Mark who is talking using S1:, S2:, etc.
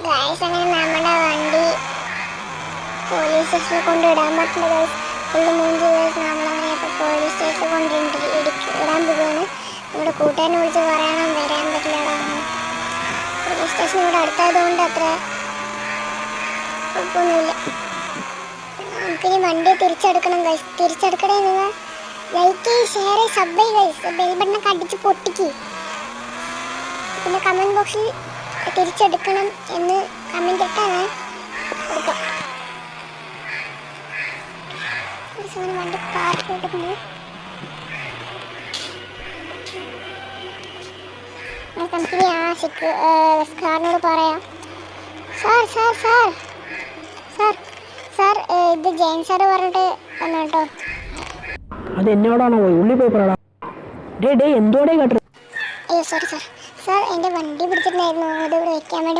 S1: Guys അങ്ങനെ നമ്മുടെ വണ്ടി പോലീസ് സ്റ്റേഷനിൽ കൊണ്ടിടാൻ പറ്റില്ല ഗൈസ്. Full മൂഞ്ച് guys. നമ്മളങ്ങനെ ഇപ്പോൾ പോലീസ് സ്റ്റേഷനിൽ ഇടാൻ പോവുകയാണ്. നമ്മുടെ കൂട്ടുകാരനെ വിളിച്ച് പറയണം വരാൻ പറ്റില്ലടാ. പോലീസ് സ്റ്റേഷൻ ഇവിടെ അടുത്തായതുകൊണ്ട് അത്ര കുഴപ്പമൊന്നുമില്ല. നമുക്കിനി വണ്ടി തിരിച്ചെടുക്കണം ഗൈസ്. തിരിച്ചെടുക്കണേ നിങ്ങൾ like share sub guys. Bell ബട്ടണൊക്കെ അടിച്ച് പൊട്ടിക്ക്. പിന്നെ കമൻറ്റ് ബോക്സിൽ തിരിച്ചെടുക്കണം എന്ന് കമൻറ്റ് ഇട്ടാൽ എടുക്കാം. വണ്ടി പാർക്ക് എടുക്കുന്നു. കമ്പനി ആ സാറിനോട് പറയാം. Sir sir sir sir sir ഇത് ജയൻ സാറ് പറഞ്ഞിട്ട് വന്നു കേട്ടോ.
S2: അത് എന്നോടാണോ ഉള്ളി പോയി പറയടാ. ഡേ എന്തോടെ കേട്ടത്?
S1: അയ്യോ സോറി സാർ. സാർ എൻ്റെ വണ്ടി പിടിച്ചിട്ടുണ്ടായിരുന്നു. അത് ഇവിടെ വെക്കാൻ വേണ്ടി